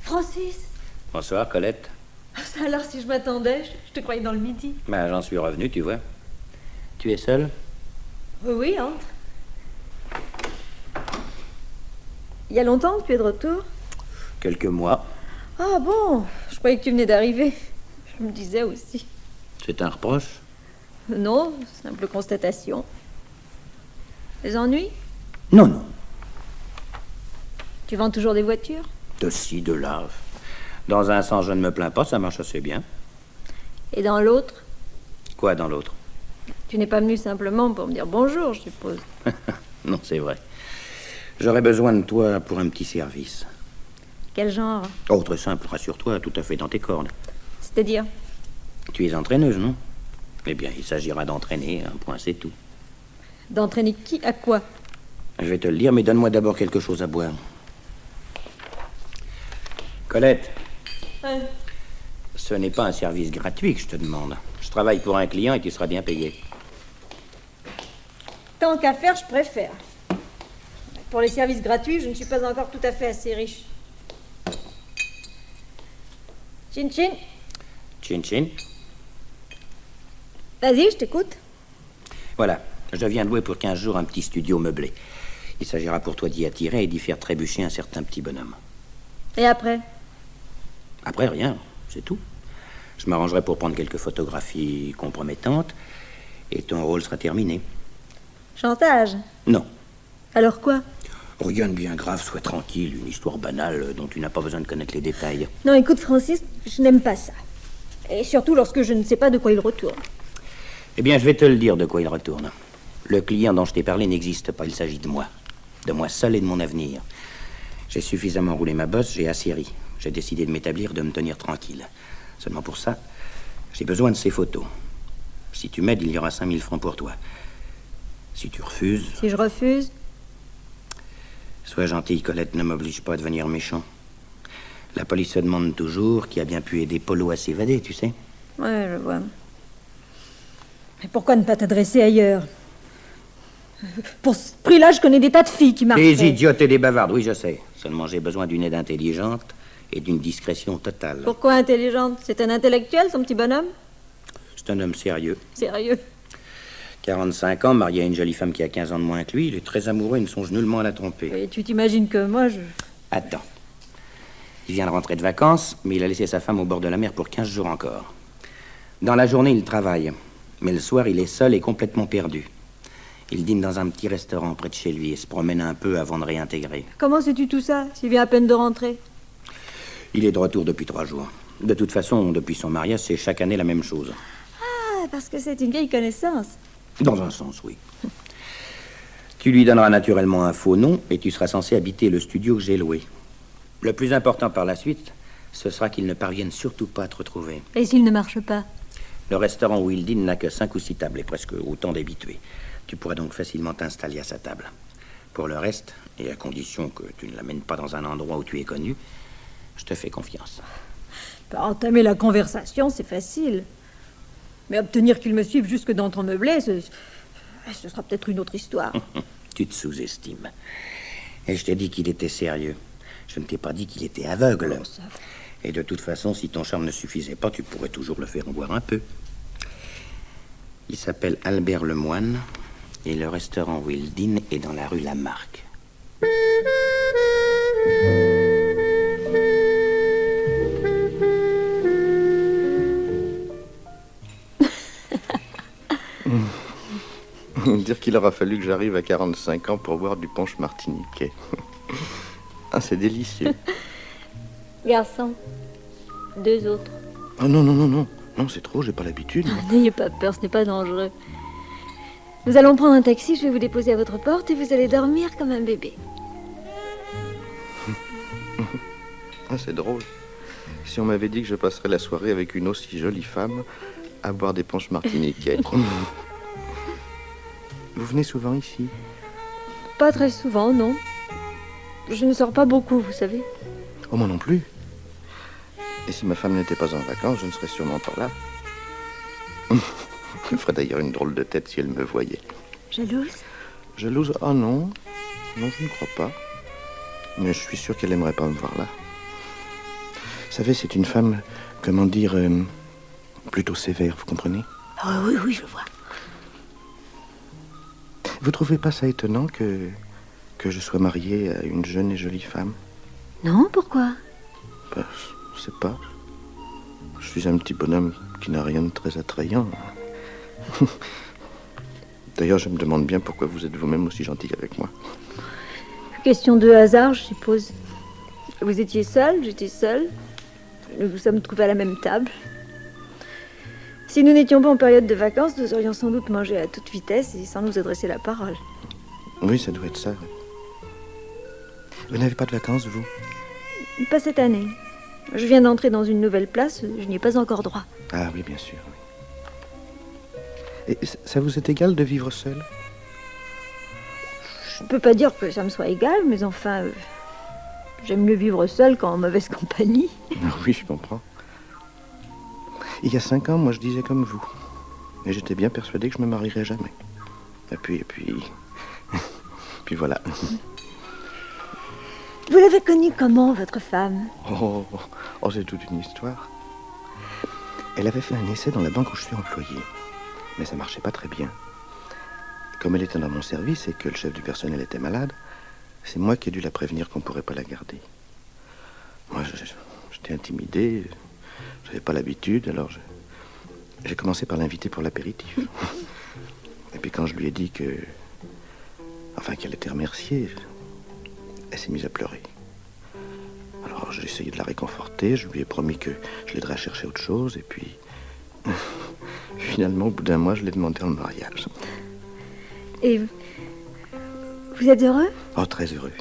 Francis. Bonsoir, Colette. Alors, si je m'attendais, je te croyais dans le midi. Ben, j'en suis revenu, tu vois. Tu es seule? Oui, entre. Il y a longtemps que tu es de retour? Quelques mois. Ah bon, je croyais que tu venais d'arriver. Je me disais aussi. C'est un reproche? Non, simple constatation. Les ennuis? Non, non. Tu vends toujours des voitures? De ci, de là. Dans un sens, je ne me plains pas, ça marche assez bien. Et dans l'autre? Quoi dans l'autre? Tu n'es pas venu simplement pour me dire bonjour, je suppose. Non, c'est vrai. J'aurais besoin de toi pour un petit service. Quel genre? Oh, très simple, rassure-toi, tout à fait dans tes cordes. C'est-à-dire? Tu es entraîneuse, non? Eh bien, il s'agira d'entraîner, un point, c'est tout. D'entraîner qui à quoi? Je vais te le dire, mais donne-moi d'abord quelque chose à boire. Colette, ce n'est pas un service gratuit que je te demande. Je travaille pour un client et tu seras bien payé. Tant qu'à faire, je préfère. Pour les services gratuits, je ne suis pas encore tout à fait assez riche. Chin chin. Chin chin. Vas-y, je t'écoute. Voilà, je viens de louer pour 15 jours un petit studio meublé. Il s'agira pour toi d'y attirer et d'y faire trébucher un certain petit bonhomme. Et après? Après, rien, c'est tout. Je m'arrangerai pour prendre quelques photographies compromettantes et ton rôle sera terminé. Chantage? Non. Alors quoi? Rien de bien grave, sois tranquille, une histoire banale dont tu n'as pas besoin de connaître les détails. Non, écoute, Francis, je n'aime pas ça. Et surtout lorsque je ne sais pas de quoi il retourne. Eh bien, je vais te le dire de quoi il retourne. Le client dont je t'ai parlé n'existe pas, il s'agit de moi. De moi seul et de mon avenir. J'ai suffisamment roulé ma bosse, j'ai assez ri. J'ai décidé de m'établir, de me tenir tranquille. Seulement pour ça, j'ai besoin de ces photos. Si tu m'aides, il y aura 5000 francs pour toi. Si tu refuses... Si je refuse? Sois gentille, Colette, ne m'oblige pas à devenir méchant. La police se demande toujours qui a bien pu aider Polo à s'évader, tu sais. Ouais, je vois. Mais pourquoi ne pas t'adresser ailleurs? Pour ce prix-là, je connais des tas de filles qui marchent. Des idiotes et des bavardes, oui, je sais. Seulement, j'ai besoin d'une aide intelligente et d'une discrétion totale. Pourquoi intelligente? C'est un intellectuel, son petit bonhomme? C'est un homme sérieux. Sérieux? 45 ans, marié à une jolie femme qui a 15 ans de moins que lui. Il est très amoureux et ne songe nullement à la tromper. Et tu t'imagines que moi, je... Attends. Il vient de rentrer de vacances, mais il a laissé sa femme au bord de la mer pour 15 jours encore. Dans la journée, il travaille. Mais le soir, il est seul et complètement perdu. Il dîne dans un petit restaurant près de chez lui et se promène un peu avant de réintégrer. Comment sais-tu tout ça, s'il vient à peine de rentrer? Il est de retour depuis 3 jours. De toute façon, depuis son mariage, c'est chaque année la même chose. Ah, parce que c'est une vieille connaissance. Dans un sens, oui. Tu lui donneras naturellement un faux nom et tu seras censé habiter le studio que j'ai loué. Le plus important par la suite, ce sera qu'il ne parvienne surtout pas à te retrouver. Et s'il ne marche pas? Le restaurant où il dîne n'a que 5 ou 6 tables et presque autant d'habitués. Tu pourras donc facilement t'installer à sa table. Pour le reste, et à condition que tu ne l'amènes pas dans un endroit où tu es connu, je te fais confiance. Entamer la conversation, c'est facile. Mais obtenir qu'il me suive jusque dans ton meublé, ce sera peut-être une autre histoire. Tu te sous-estimes. Et je t'ai dit qu'il était sérieux. Je ne t'ai pas dit qu'il était aveugle. Oh, ça... Et de toute façon, si ton charme ne suffisait pas, tu pourrais toujours le faire en boire un peu. Il s'appelle Albert Lemoine, et le restaurant où il dîne est dans la rue Lamarque. Dire qu'il aura fallu que j'arrive à 45 ans pour boire du punch martiniquais. Ah, c'est délicieux. Garçon, 2 autres. Oh non, non, non, non. Non, c'est trop, j'ai pas l'habitude. N'ayez pas peur, ce n'est pas dangereux. Nous allons prendre un taxi, je vais vous déposer à votre porte et vous allez dormir comme un bébé. Ah, c'est drôle. Si on m'avait dit que je passerais la soirée avec une aussi jolie femme à boire des punch martiniquais. Vous venez souvent ici? Pas très souvent, non. Je ne sors pas beaucoup, vous savez. Oh, moi non plus. Et si ma femme n'était pas en vacances, je ne serais sûrement pas là. Elle ferait d'ailleurs une drôle de tête si elle me voyait. Jalouse? Jalouse? Ah non. Non, je ne crois pas. Mais je suis sûr qu'elle aimerait pas me voir là. savez, c'est une femme, comment dire, plutôt sévère, vous comprenez? Ah oui, oui, je vois. Vous trouvez pas ça étonnant que je sois marié à une jeune et jolie femme? Non, pourquoi? Ben, je sais pas. Je suis un petit bonhomme qui n'a rien de très attrayant. D'ailleurs, je me demande bien pourquoi vous êtes vous-même aussi gentil avec moi. Question de hasard, je suppose. Vous étiez seul, j'étais seule. Nous nous sommes trouvés à la même table. Si nous n'étions pas en période de vacances, nous aurions sans doute mangé à toute vitesse et sans nous adresser la parole. Oui, ça doit être ça. Vous n'avez pas de vacances, vous? Pas cette année. Je viens d'entrer dans une nouvelle place, je n'y ai pas encore droit. Ah oui, bien sûr. Oui. Et ça vous est égal de vivre seul? Je ne peux pas dire que ça me soit égal, mais enfin, j'aime mieux vivre seul qu'en mauvaise compagnie. Ah oui, je comprends. Il y a 5 ans, moi, je disais comme vous. Et j'étais bien persuadé que je me marierais jamais. Et puis... puis voilà. Vous l'avez connue comment, votre femme? Oh, c'est toute une histoire. Elle avait fait un essai dans la banque où je suis employé. Mais ça marchait pas très bien. Comme elle était dans mon service et que le chef du personnel était malade, c'est moi qui ai dû la prévenir qu'on pourrait pas la garder. Moi, j'étais intimidé. J'avais pas l'habitude, alors j'ai commencé par l'inviter pour l'apéritif. Et puis quand je lui ai dit qu'elle était remerciée, elle s'est mise à pleurer. Alors j'ai essayé de la réconforter, je lui ai promis que je l'aiderais à chercher autre chose, et puis... finalement, au bout d'un mois, je l'ai demandé en mariage. Et vous êtes heureux? Oh, très heureux.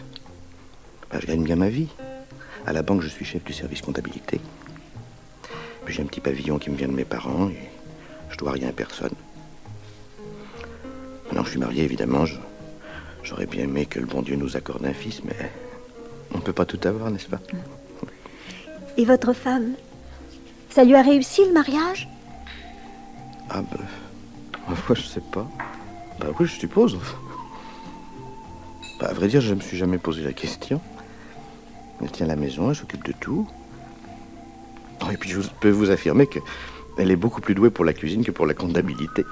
Ben, je gagne bien ma vie. À la banque, je suis chef du service comptabilité. Puis j'ai un petit pavillon qui me vient de mes parents, et je dois rien à personne. Maintenant que je suis marié, évidemment, j'aurais bien aimé que le bon Dieu nous accorde un fils, mais on ne peut pas tout avoir, n'est-ce pas? Et votre femme? Ça lui a réussi, le mariage? Ah ben... moi, je sais pas. Bah oui, je suppose. Bah, à vrai dire, je me suis jamais posé la question. Elle tient la maison, elle s'occupe de tout. Oh, et puis je peux vous affirmer qu'elle est beaucoup plus douée pour la cuisine que pour la comptabilité.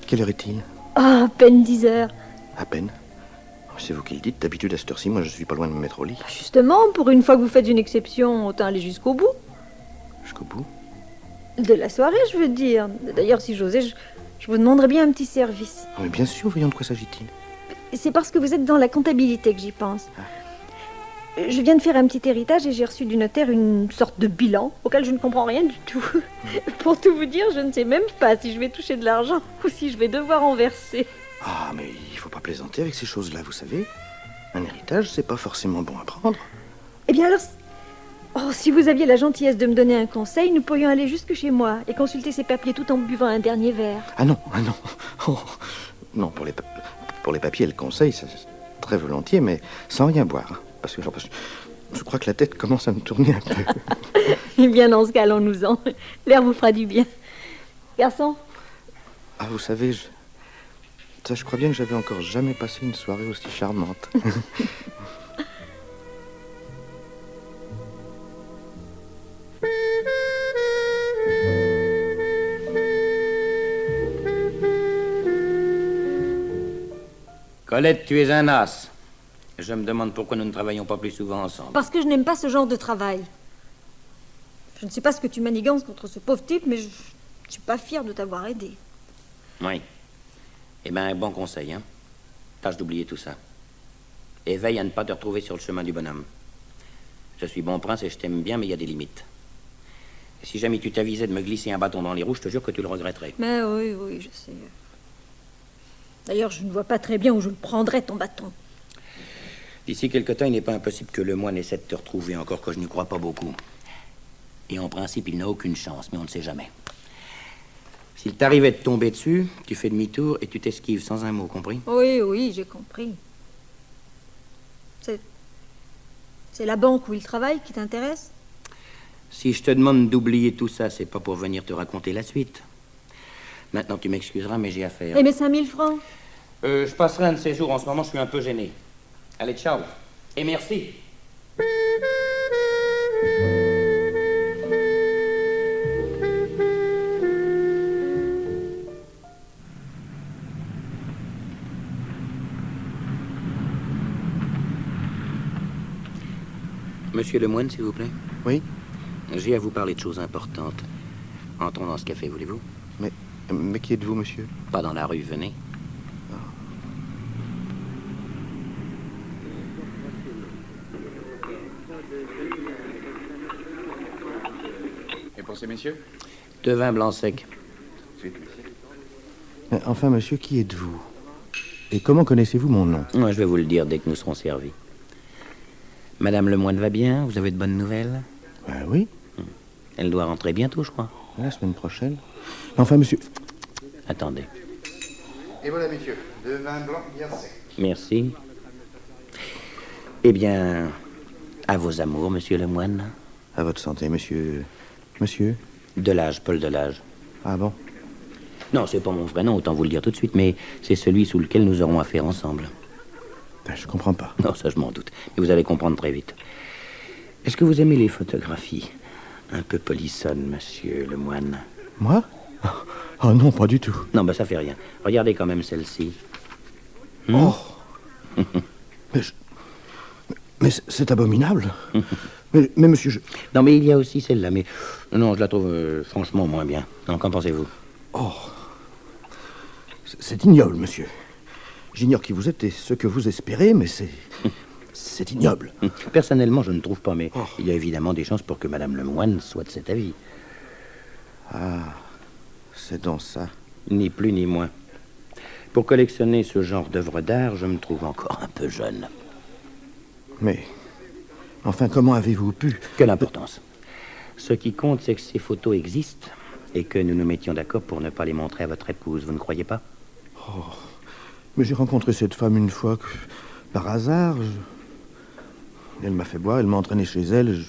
Quelle heure est-il? Oh, à peine 10 heures. À peine. C'est vous qui le dites. D'habitude, à cette heure-ci, moi, je suis pas loin de me mettre au lit. Justement, pour une fois que vous faites une exception, autant aller jusqu'au bout. Jusqu'au bout? De la soirée, je veux dire. D'ailleurs, si j'osais, je vous demanderais bien un petit service. Oh, mais bien sûr, voyons de quoi s'agit-il. C'est parce que vous êtes dans la comptabilité que j'y pense. Je viens de faire un petit héritage et j'ai reçu du notaire une sorte de bilan auquel je ne comprends rien du tout. Pour tout vous dire, je ne sais même pas si je vais toucher de l'argent ou si je vais devoir en verser. Ah, mais il faut pas plaisanter avec ces choses-là, vous savez. Un héritage, c'est pas forcément bon à prendre. Eh bien alors... Oh, si vous aviez la gentillesse de me donner un conseil, nous pourrions aller jusque chez moi et consulter ces papiers tout en buvant un dernier verre. Ah non. Oh, non, pour les papiers et le conseil, c'est très volontiers, mais sans rien boire. Parce que je crois que la tête commence à me tourner un peu. Eh bien, dans ce cas, allons-nous-en. L'air vous fera du bien. Garçon? Ah, vous savez, je crois bien que j'avais encore jamais passé une soirée aussi charmante. Colette, tu es un as. Je me demande pourquoi nous ne travaillons pas plus souvent ensemble. Parce que je n'aime pas ce genre de travail. Je ne sais pas ce que tu manigances contre ce pauvre type, mais je ne suis pas fière de t'avoir aidé. Oui. Eh bien, un bon conseil, hein. Tâche d'oublier tout ça. Et veille à ne pas te retrouver sur le chemin du bonhomme. Je suis bon prince et je t'aime bien, mais il y a des limites. Et si jamais tu t'avisais de me glisser un bâton dans les roues, je te jure que tu le regretterais. Mais oui, je sais. D'ailleurs, je ne vois pas très bien où je le prendrais, ton bâton. D'ici quelque temps, il n'est pas impossible que le moine essaie de te retrouver, encore que je n'y crois pas beaucoup. Et en principe, il n'a aucune chance, mais on ne sait jamais. S'il t'arrivait de tomber dessus, tu fais demi-tour et tu t'esquives sans un mot, compris? Oui, j'ai compris. C'est la banque où il travaille qui t'intéresse? Si je te demande d'oublier tout ça, c'est pas pour venir te raconter la suite. Maintenant, tu m'excuseras, mais j'ai affaire. Et mes 5000 francs? Je passerai un de ces jours. En ce moment, je suis un peu gêné. Allez, ciao. Et merci. Monsieur Lemoine, s'il vous plaît. Oui? J'ai à vous parler de choses importantes. Entrons dans ce café, voulez-vous? Mais qui êtes-vous, monsieur? Pas dans la rue, venez. Et pour ces messieurs? 2 vins blancs secs. Enfin, monsieur, qui êtes-vous? Et comment connaissez-vous mon nom? Moi, je vais vous le dire dès que nous serons servis. Madame Lemoine va bien? Vous avez de bonnes nouvelles? Oui, Elle doit rentrer bientôt, je crois. la semaine prochaine. Enfin, monsieur... Attendez. Et voilà, messieurs, 2 vins blancs bien secs. Merci. Eh bien, à vos amours, monsieur Lemoine. À votre santé, monsieur... Monsieur? Delage, Paul Delage. Ah bon? Non, c'est pas mon vrai nom, autant vous le dire tout de suite, mais c'est celui sous lequel nous aurons affaire ensemble. Je comprends pas. Non, ça je m'en doute, mais vous allez comprendre très vite. Est-ce que vous aimez les photographies? Un peu polissonnes, monsieur Lemoine. Moi? Oh non, pas du tout. Non, ben ça fait rien. Regardez quand même celle-ci. Oh! Mais c'est abominable. mais monsieur, je... Non, mais il y a aussi celle-là, mais... Non, je la trouve franchement moins bien. Non, qu'en pensez-vous? Oh! C'est ignoble, monsieur. J'ignore qui vous êtes et ce que vous espérez, mais c'est ignoble. Personnellement, je ne trouve pas, mais il y a évidemment des chances pour que Madame Lemoine soit de cet avis. Ah, c'est donc ça. Ni plus ni moins. Pour collectionner ce genre d'œuvres d'art, je me trouve encore un peu jeune. Mais, enfin, comment avez-vous pu... Quelle importance. Ce qui compte, c'est que ces photos existent et que nous nous mettions d'accord pour ne pas les montrer à votre épouse. Vous ne croyez pas? Mais j'ai rencontré cette femme une fois, par hasard. Elle m'a fait boire, elle m'a entraîné chez elle.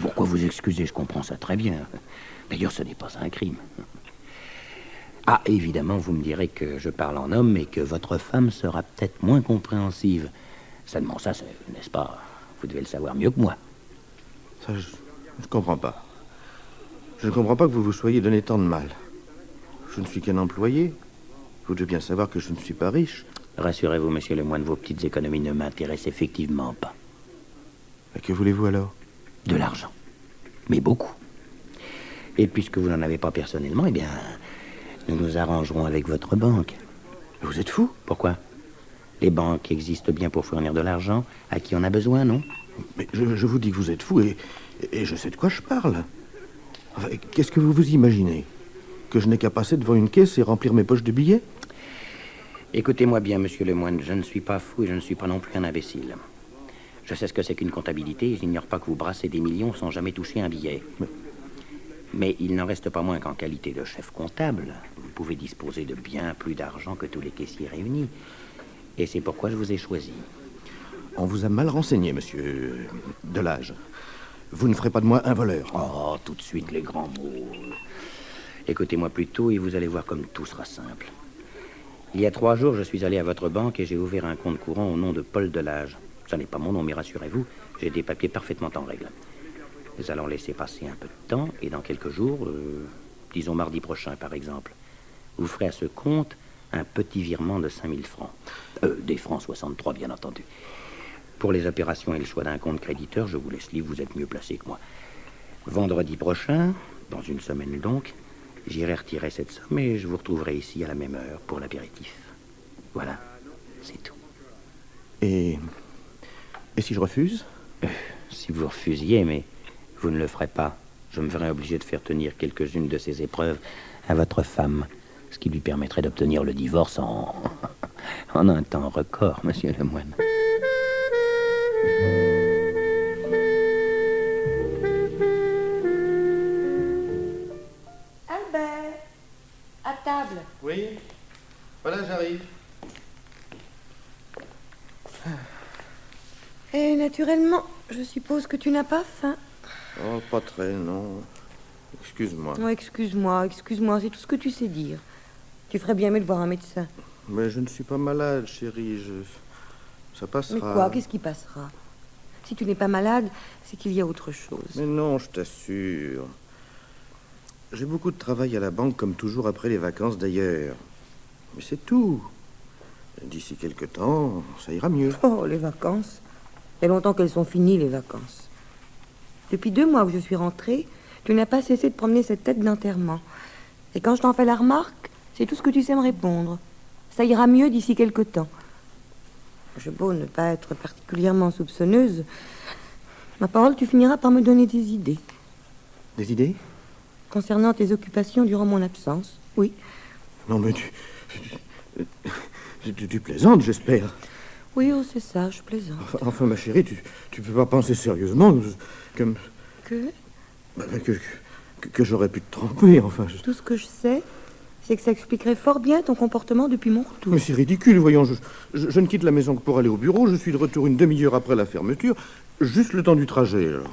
Pourquoi vous excusez? Je comprends ça très bien. D'ailleurs, ce n'est pas un crime. Ah, évidemment, vous me direz que je parle en homme et que votre femme sera peut-être moins compréhensive. Seulement ça, n'est-ce pas? Vous devez le savoir mieux que moi. Ça, je ne comprends pas. Je ne comprends pas que vous vous soyez donné tant de mal. Je ne suis qu'un employé. Vous devez bien savoir que je ne suis pas riche. Rassurez-vous, monsieur Lemoine, vos petites économies ne m'intéressent effectivement pas. Et que voulez-vous alors? De l'argent. Mais beaucoup. Et puisque vous n'en avez pas personnellement, eh bien, nous nous arrangerons avec votre banque. Vous êtes fou? Pourquoi? Les banques existent bien pour fournir de l'argent à qui en a besoin, non? Mais je vous dis que vous êtes fou et je sais de quoi je parle. Enfin, qu'est-ce que vous vous imaginez? Que je n'ai qu'à passer devant une caisse et remplir mes poches de billets? Écoutez-moi bien, monsieur Lemoine, je ne suis pas fou et je ne suis pas non plus un imbécile. Je sais ce que c'est qu'une comptabilité et j'ignore pas que vous brassez des millions sans jamais toucher un billet. Mais il n'en reste pas moins qu'en qualité de chef comptable, vous pouvez disposer de bien plus d'argent que tous les caissiers réunis. Et c'est pourquoi je vous ai choisi. On vous a mal renseigné, monsieur Delage. Vous ne ferez pas de moi un voleur. Oh, tout de suite les grands mots. Écoutez-moi plutôt et vous allez voir comme tout sera simple. Il y a 3 jours, je suis allé à votre banque et j'ai ouvert un compte courant au nom de Paul Delage. Ça n'est pas mon nom, mais rassurez-vous, j'ai des papiers parfaitement en règle. Nous allons laisser passer un peu de temps et dans quelques jours, disons mardi prochain par exemple, vous ferez à ce compte un petit virement de 5000 francs. Des francs 63, bien entendu. Pour les opérations et le choix d'un compte créditeur, je vous laisse libre, vous êtes mieux placé que moi. Vendredi prochain, dans une semaine donc, j'irai retirer cette somme et je vous retrouverai ici à la même heure pour l'apéritif. Voilà, c'est tout. Et si je refuse? Si vous refusiez, mais vous ne le ferez pas, je me verrai obligé de faire tenir quelques-unes de ces épreuves à votre femme, ce qui lui permettrait d'obtenir le divorce en un temps record, monsieur Lemoine. Albert, à table. Oui, voilà, j'arrive. Et naturellement, je suppose que tu n'as pas faim. Oh, pas très, non. Excuse-moi. Oh, excuse-moi, c'est tout ce que tu sais dire. Tu ferais bien mieux de voir un médecin. Mais je ne suis pas malade, chérie, ça passera. Mais quoi? Qu'est-ce qui passera? Si tu n'es pas malade, c'est qu'il y a autre chose. Mais non, je t'assure. J'ai beaucoup de travail à la banque, comme toujours après les vacances d'ailleurs. Mais c'est tout. D'ici quelque temps, ça ira mieux. Oh, les vacances. Il y a longtemps qu'elles sont finies, les vacances. Depuis 2 mois que je suis rentrée, tu n'as pas cessé de promener cette tête d'enterrement. Et quand je t'en fais la remarque, c'est tout ce que tu sais me répondre. Ça ira mieux d'ici quelque temps. J'ai beau ne pas être particulièrement soupçonneuse, ma parole, tu finiras par me donner des idées. Des idées? Concernant tes occupations durant mon absence, oui. Non, mais tu plaisantes, j'espère. Oui, oh, c'est ça, je plaisante. Enfin, ma chérie, tu peux pas penser sérieusement que... Que? Bah, que j'aurais pu te tromper, enfin... Tout ce que je sais, c'est que ça expliquerait fort bien ton comportement depuis mon retour. Mais c'est ridicule, voyons, je ne quitte la maison que pour aller au bureau, je suis de retour une demi-heure après la fermeture, juste le temps du trajet, alors.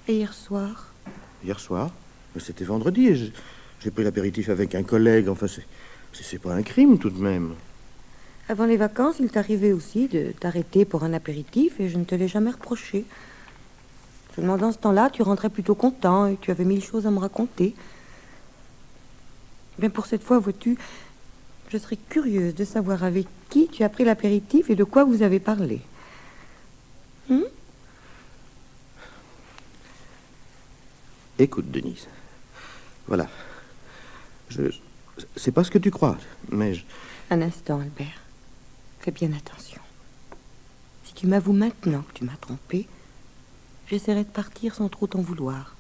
Et hier soir? Hier soir? Mais c'était vendredi, et j'ai pris l'apéritif avec un collègue, enfin, c'est pas un crime, tout de même. Avant les vacances, il t'arrivait aussi de t'arrêter pour un apéritif, et je ne te l'ai jamais reproché. Seulement dans ce temps-là, tu rentrais plutôt content, et tu avais 1000 choses à me raconter. Mais pour cette fois, vois-tu, je serais curieuse de savoir avec qui tu as pris l'apéritif et de quoi vous avez parlé. Écoute, Denise, voilà. C'est pas ce que tu crois, mais Un instant, Albert. Fais bien attention. Si tu m'avoues maintenant que tu m'as trompé, j'essaierai de partir sans trop t'en vouloir.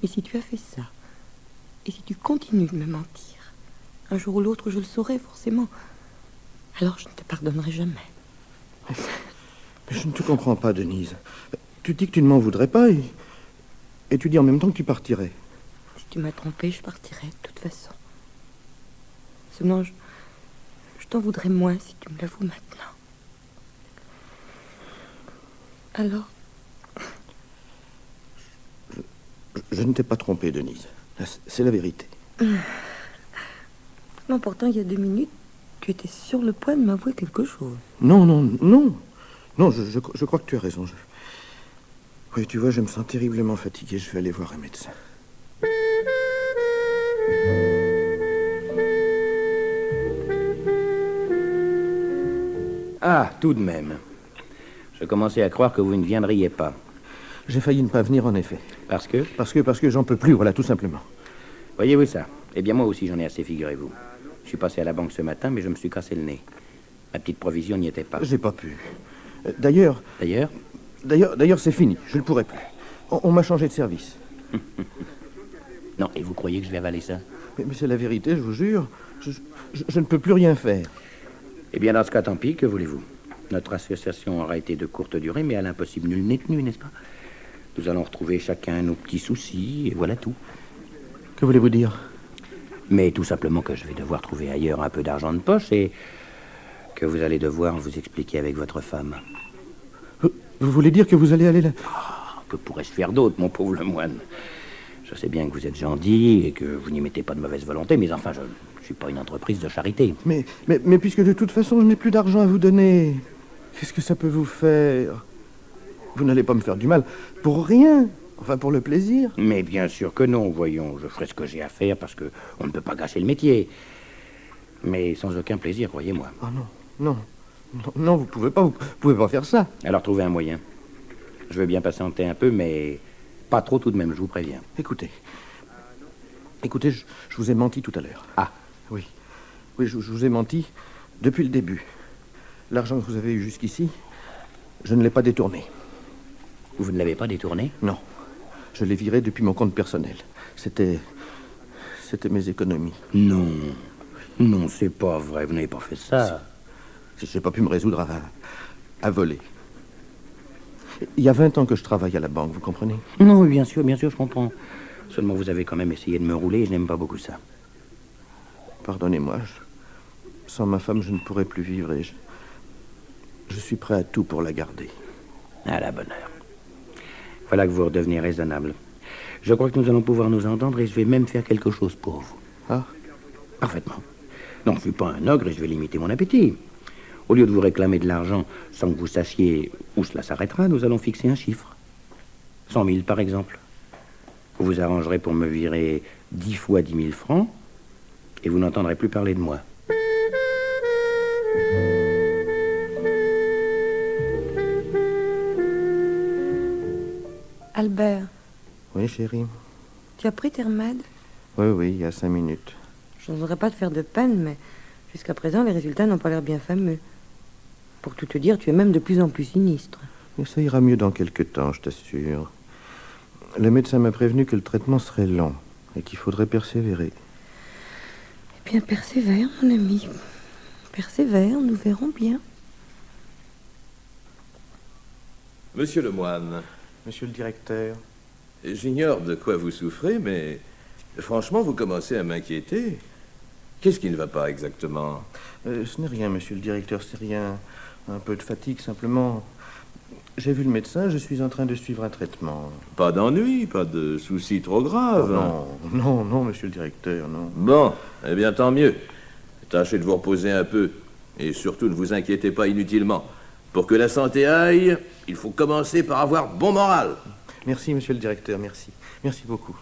Mais si tu as fait ça, et si tu continues de me mentir, un jour ou l'autre, je le saurai forcément. Alors je ne te pardonnerai jamais. Mais je ne te comprends pas, Denise. Tu dis que tu ne m'en voudrais pas et tu dis en même temps que tu partirais. Si tu m'as trompé, je partirai de toute façon. Seulement, je t'en voudrais moins si tu me l'avoues maintenant. Alors? Je ne t'ai pas trompé, Denise. C'est la vérité. Non, pourtant, il y a 2 minutes, tu étais sur le point de m'avouer quelque chose. Non. Non, je crois que tu as raison. Oui, tu vois, je me sens terriblement fatigué. Je vais aller voir un médecin. Ah, tout de même. Je commençais à croire que vous ne viendriez pas. J'ai failli ne pas venir, en effet. Parce que? Parce que j'en peux plus, voilà, tout simplement. Voyez-vous ça? Eh bien, moi aussi, j'en ai assez, figurez-vous. Je suis passé à la banque ce matin, mais je me suis cassé le nez. Ma petite provision n'y était pas. J'ai pas pu. D'ailleurs, c'est fini. Je ne pourrai plus. On m'a changé de service. Non, et vous croyez que je vais avaler ça? Mais c'est la vérité, je vous jure. Je ne peux plus rien faire. Eh bien, dans ce cas, tant pis, que voulez-vous? Notre association aura été de courte durée, mais à l'impossible, nul n'est tenu, n'est-ce pas? Nous allons retrouver chacun nos petits soucis, et voilà tout. Que voulez-vous dire? Mais tout simplement que je vais devoir trouver ailleurs un peu d'argent de poche et que vous allez devoir vous expliquer avec votre femme. Vous voulez dire que vous allez aller là? Que pourrais-je faire d'autre, mon pauvre moine? Je sais bien que vous êtes gentil et que vous n'y mettez pas de mauvaise volonté, mais enfin, je ne suis pas une entreprise de charité. Mais puisque de toute façon, je n'ai plus d'argent à vous donner, qu'est-ce que ça peut vous faire? Vous n'allez pas me faire du mal pour rien. Enfin, pour le plaisir. Mais bien sûr que non, voyons. Je ferai ce que j'ai à faire parce que on ne peut pas gâcher le métier. Mais sans aucun plaisir, croyez-moi. Ah non, vous pouvez pas faire ça. Alors trouvez un moyen. Je veux bien patienter un peu, mais pas trop tout de même, je vous préviens. Écoutez, je vous ai menti tout à l'heure. Ah. Oui, je vous ai menti depuis le début. L'argent que vous avez eu jusqu'ici, je ne l'ai pas détourné. Vous ne l'avez pas détourné? Non. Je l'ai viré depuis mon compte personnel. C'était mes économies. Non, c'est pas vrai. Vous n'avez pas fait ça. Si j'ai pas pu me résoudre à voler. Il y a 20 ans que je travaille à la banque, vous comprenez? Non, oui, bien sûr, je comprends. Seulement, vous avez quand même essayé de me rouler et je n'aime pas beaucoup ça. Pardonnez-moi. Sans ma femme, je ne pourrais plus vivre et je suis prêt à tout pour la garder. À la bonne heure. Voilà que vous redevenez raisonnable. Je crois que nous allons pouvoir nous entendre et je vais même faire quelque chose pour vous. Ah? Parfaitement. Non, je ne suis pas un ogre et je vais limiter mon appétit. Au lieu de vous réclamer de l'argent sans que vous sachiez où cela s'arrêtera, nous allons fixer un chiffre. 100 000 par exemple. Vous vous arrangerez pour me virer 10 fois 10 000 francs et vous n'entendrez plus parler de moi. Albert, Oui, chérie. tu as pris tes remèdes? Oui, oui, il y a 5 minutes. Je ne voudrais pas te faire de peine, mais jusqu'à présent, les résultats n'ont pas l'air bien fameux. Pour tout te dire, tu es même de plus en plus sinistre. Mais ça ira mieux dans quelques temps, je t'assure. Le médecin m'a prévenu que le traitement serait lent et qu'il faudrait persévérer. Eh bien, persévère, mon ami. Persévère, nous verrons bien. Monsieur Lemoine, Monsieur le directeur. j'ignore de quoi vous souffrez, mais franchement, vous commencez à m'inquiéter. Qu'est-ce qui ne va pas exactement? Ce n'est rien, monsieur le directeur, c'est rien. Un peu de fatigue, simplement. J'ai vu le médecin, je suis en train de suivre un traitement. Pas d'ennui, pas de soucis trop graves. Non, monsieur le directeur, non. Bon, eh bien tant mieux. Tâchez de vous reposer un peu. Et surtout, ne vous inquiétez pas inutilement. Pour que la santé aille, il faut commencer par avoir bon moral. Merci, monsieur le directeur, merci. Merci beaucoup.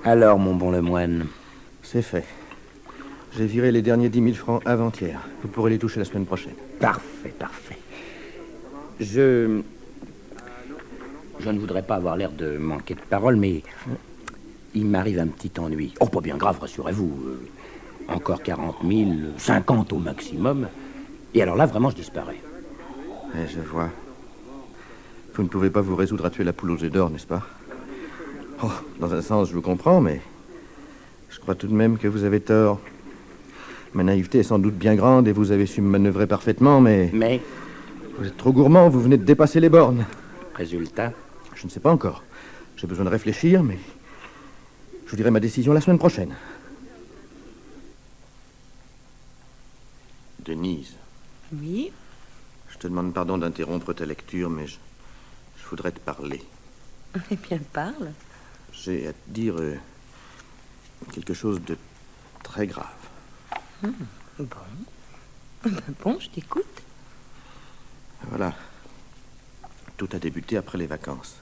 Alors, mon bon Lemoine, C'est fait. J'ai viré les derniers 10 000 francs avant-hier. Vous pourrez les toucher la semaine prochaine. parfait, parfait. Je ne voudrais pas avoir l'air de manquer de parole, mais il m'arrive un petit ennui. Oh, pas bien grave, rassurez-vous. Encore 40 000, 50 au maximum. Et alors là, vraiment, je disparais. Je vois. Vous ne pouvez pas vous résoudre à tuer la poule aux œufs d'or, n'est-ce pas? Oh, dans un sens, je vous comprends, mais je crois tout de même que vous avez tort. Ma naïveté est sans doute bien grande et vous avez su me manœuvrer parfaitement, mais Mais, vous êtes trop gourmand, vous venez de dépasser les bornes. résultat, Je ne sais pas encore. J'ai besoin de réfléchir, mais je vous dirai ma décision la semaine prochaine. Denise, Oui? je te demande pardon d'interrompre ta lecture, mais je voudrais te parler. Eh bien, parle. J'ai à te dire quelque chose de très grave. Bon, je t'écoute. Voilà. Tout a débuté après les vacances,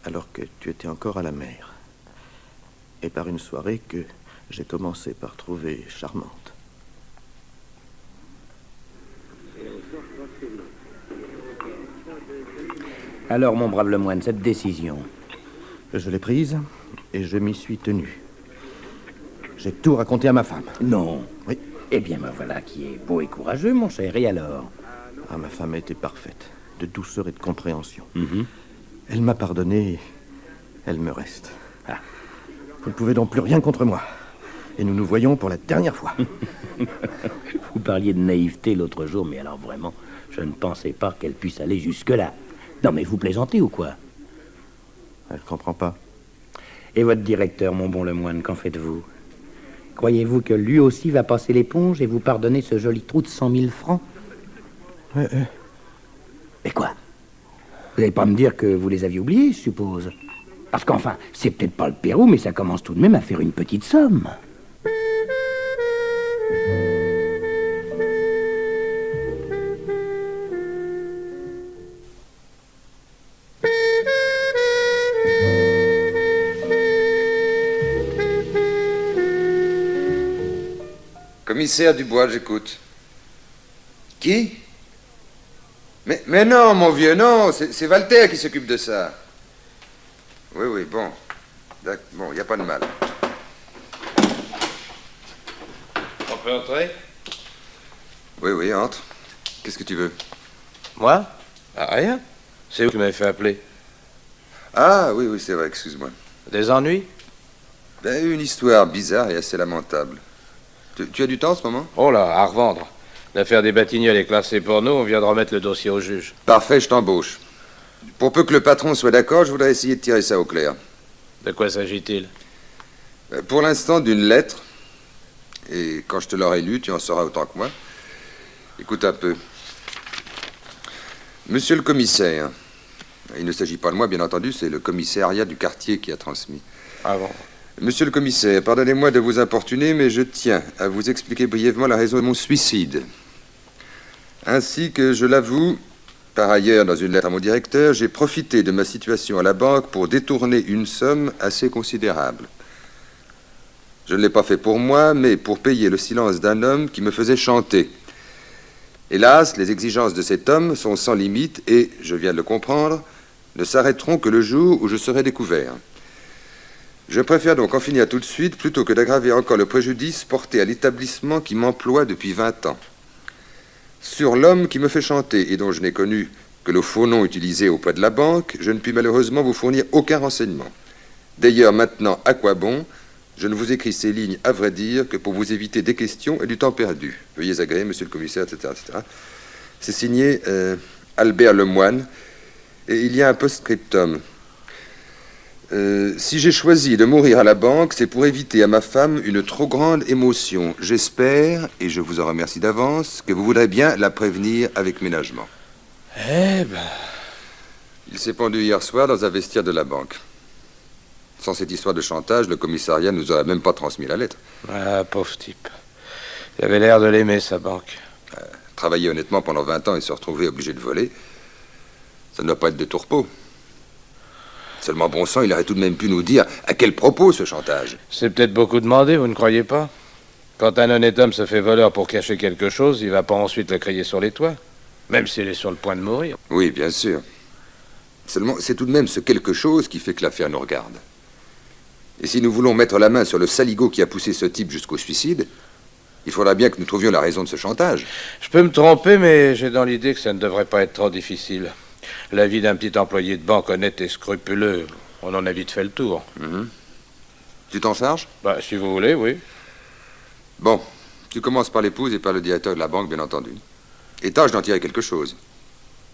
alors que tu étais encore à la mer. Et par une soirée que j'ai commencé par trouver charmante. alors, mon brave Lemoine, cette décision, Je l'ai prise et je m'y suis tenu. J'ai tout raconté à ma femme. non. Oui. Eh bien, me voilà qui est beau et courageux, mon cher. Et alors? Ah, ma femme a été parfaite, de douceur et de compréhension. Mhm. Elle m'a pardonné, elle me reste. Ah. Vous ne pouvez donc plus rien contre moi. Et nous nous voyons pour la dernière fois. Vous parliez de naïveté l'autre jour, mais alors vraiment, je ne pensais pas qu'elle puisse aller jusque-là. Non, mais vous plaisantez ou quoi? Elle ne comprend pas. Et votre directeur, mon bon Lemoine, qu'en faites-vous? Croyez-vous que lui aussi va passer l'éponge et vous pardonner ce joli trou de 100 000 francs? Mais quoi? Vous n'allez pas me dire que vous les aviez oubliés, je suppose? Parce qu'enfin, c'est peut-être pas le Pérou, mais ça commence tout de même à faire une petite somme. Commissaire Dubois, j'écoute. Qui? Mais non, mon vieux, non, c'est Walter qui s'occupe de ça. Oui, bon. Bon, il n'y a pas de mal. On peut entrer? Oui, entre. Qu'est-ce que tu veux? Moi? Ah, rien. C'est vous qui m'avez fait appeler. Ah, oui, c'est vrai, excuse-moi. Des ennuis? Ben, une histoire bizarre et assez lamentable. Tu as du temps en ce moment? Oh là, à revendre. L'affaire des Batignolles est classée pour nous, on vient de remettre le dossier au juge. Parfait, je t'embauche. Pour peu que le patron soit d'accord, je voudrais essayer de tirer ça au clair. De quoi s'agit-il? Pour l'instant, d'une lettre. Et quand je te l'aurai lue, tu en sauras autant que moi. Écoute un peu. Monsieur le commissaire. Il ne s'agit pas de moi, bien entendu, c'est le commissariat du quartier qui a transmis. Ah bon? Monsieur le commissaire, pardonnez-moi de vous importuner, mais je tiens à vous expliquer brièvement la raison de mon suicide. Ainsi que je l'avoue, par ailleurs, dans une lettre à mon directeur, j'ai profité de ma situation à la banque pour détourner une somme assez considérable. Je ne l'ai pas fait pour moi, mais pour payer le silence d'un homme qui me faisait chanter. Hélas, les exigences de cet homme sont sans limite et, je viens de le comprendre, ne s'arrêteront que le jour où je serai découvert. Je préfère donc en finir tout de suite plutôt que d'aggraver encore le préjudice porté à l'établissement qui m'emploie depuis 20 ans. Sur l'homme qui me fait chanter et dont je n'ai connu que le faux nom utilisé auprès de la banque, je ne puis malheureusement vous fournir aucun renseignement. D'ailleurs, maintenant, à quoi bon? Je ne vous écris ces lignes, à vrai dire, que pour vous éviter des questions et du temps perdu. Veuillez agréer, monsieur le commissaire, etc., etc. C'est signé Albert Lemoine, et il y a un post-scriptum. Si j'ai choisi de mourir à la banque, c'est pour éviter à ma femme une trop grande émotion. J'espère, et je vous en remercie d'avance, que vous voudrez bien la prévenir avec ménagement. Eh ben... Il s'est pendu hier soir dans un vestiaire de la banque. Sans cette histoire de chantage, le commissariat ne nous aurait même pas transmis la lettre. Ah, pauvre type. Il avait l'air de l'aimer, sa banque. Travailler honnêtement pendant 20 ans et se retrouver obligé de voler, ça ne doit pas être de tourpeau. Seulement, bon sang, il aurait tout de même pu nous dire à quel propos ce chantage. C'est peut-être beaucoup demandé, vous ne croyez pas? Quand un honnête homme se fait voleur pour cacher quelque chose, il va pas ensuite le crier sur les toits, même s'il est sur le point de mourir. Oui, bien sûr. Seulement, c'est tout de même ce quelque chose qui fait que l'affaire nous regarde. Et si nous voulons mettre la main sur le saligot qui a poussé ce type jusqu'au suicide, il faudra bien que nous trouvions la raison de ce chantage. Je peux me tromper, mais j'ai dans l'idée que ça ne devrait pas être trop difficile. La vie d'un petit employé de banque honnête et scrupuleux, on en a vite fait le tour. Tu t'en charges? Bah, si vous voulez, oui. Bon, tu commences par l'épouse et par le directeur de la banque, bien entendu. Et tâche d'en tirer quelque chose.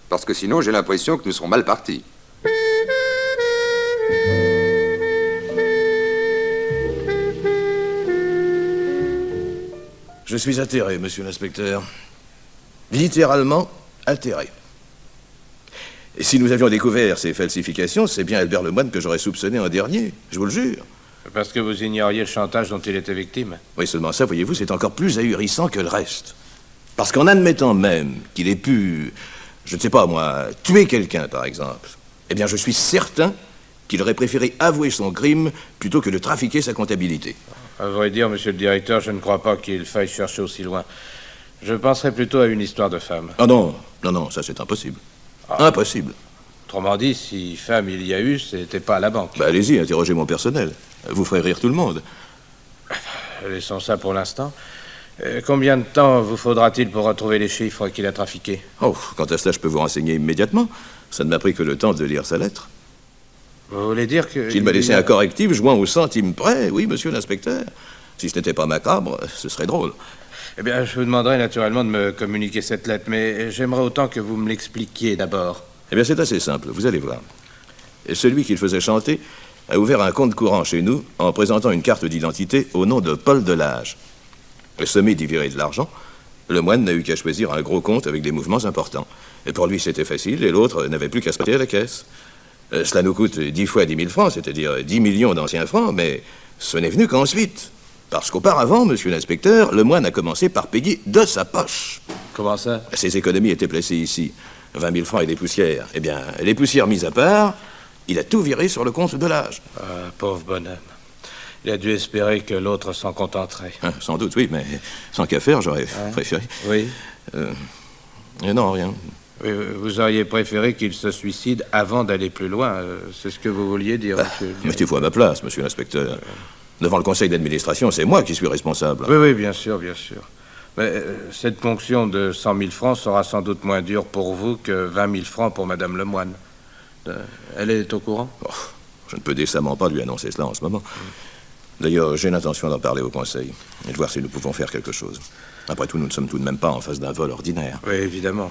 Parce que sinon, j'ai l'impression que nous serons mal partis. Je suis atterré, monsieur l'inspecteur. Littéralement atterré. Et si nous avions découvert ces falsifications, c'est bien Albert Lemoine que j'aurais soupçonné en dernier, je vous le jure. Parce que vous ignoriez le chantage dont il était victime. Oui, seulement ça, voyez-vous, c'est encore plus ahurissant que le reste. Parce qu'en admettant même qu'il ait pu, je ne sais pas moi, tuer quelqu'un, par exemple, eh bien, je suis certain qu'il aurait préféré avouer son crime plutôt que de trafiquer sa comptabilité. À vrai dire, monsieur le directeur, je ne crois pas qu'il faille chercher aussi loin. Je penserais plutôt à une histoire de femme. Ah non, ça c'est impossible. Impossible. Autrement dit, si femme il y a eu, c'était pas à la banque. Bah allez-y, interrogez mon personnel. Vous ferez rire tout le monde. Laissons ça pour l'instant. Combien de temps vous faudra-t-il pour retrouver les chiffres qu'il a trafiqués? Oh, quant à cela, je peux vous renseigner immédiatement. Ça ne m'a pris que le temps de lire sa lettre. Vous voulez dire que... Qu'il m'a laissé un correctif joint au centime près, oui, monsieur l'inspecteur. Si ce n'était pas macabre, ce serait drôle. Eh bien, je vous demanderai naturellement de me communiquer cette lettre, mais j'aimerais autant que vous me l'expliquiez d'abord. Eh bien, c'est assez simple, vous allez voir. Et celui qu'il faisait chanter a ouvert un compte courant chez nous en présentant une carte d'identité au nom de Paul Delage. Sommé d'y virer de l'argent, Lemoine n'a eu qu'à choisir un gros compte avec des mouvements importants. Et pour lui, c'était facile, et l'autre n'avait plus qu'à se prêter à la caisse. Cela nous coûte 10 fois 10 000 francs, c'est-à-dire 10 millions d'anciens francs, mais ce n'est venu qu'ensuite. Parce qu'auparavant, monsieur l'inspecteur, Lemoine a commencé par payer de sa poche. Comment ça? Ses économies étaient placées ici. 20 000 francs et des poussières. Eh bien, les poussières mises à part, il a tout viré sur le compte de l'âge. Ah, pauvre bonhomme. Il a dû espérer que l'autre s'en contenterait. Sans doute, oui, mais sans qu'à faire, j'aurais préféré. Oui. Non, rien. Oui, vous auriez préféré qu'il se suicide avant d'aller plus loin. C'est ce que vous vouliez dire, monsieur. Mettez-vous à ma place, monsieur l'inspecteur. Devant le conseil d'administration, c'est moi qui suis responsable. Oui, bien sûr, bien sûr. Mais cette ponction de 100 000 francs sera sans doute moins dure pour vous que 20 000 francs pour Madame Lemoine. Elle est au courant? Je ne peux décemment pas lui annoncer cela en ce moment. D'ailleurs, j'ai l'intention d'en parler au conseil et de voir si nous pouvons faire quelque chose. Après tout, nous ne sommes tout de même pas en face d'un vol ordinaire. Oui, évidemment.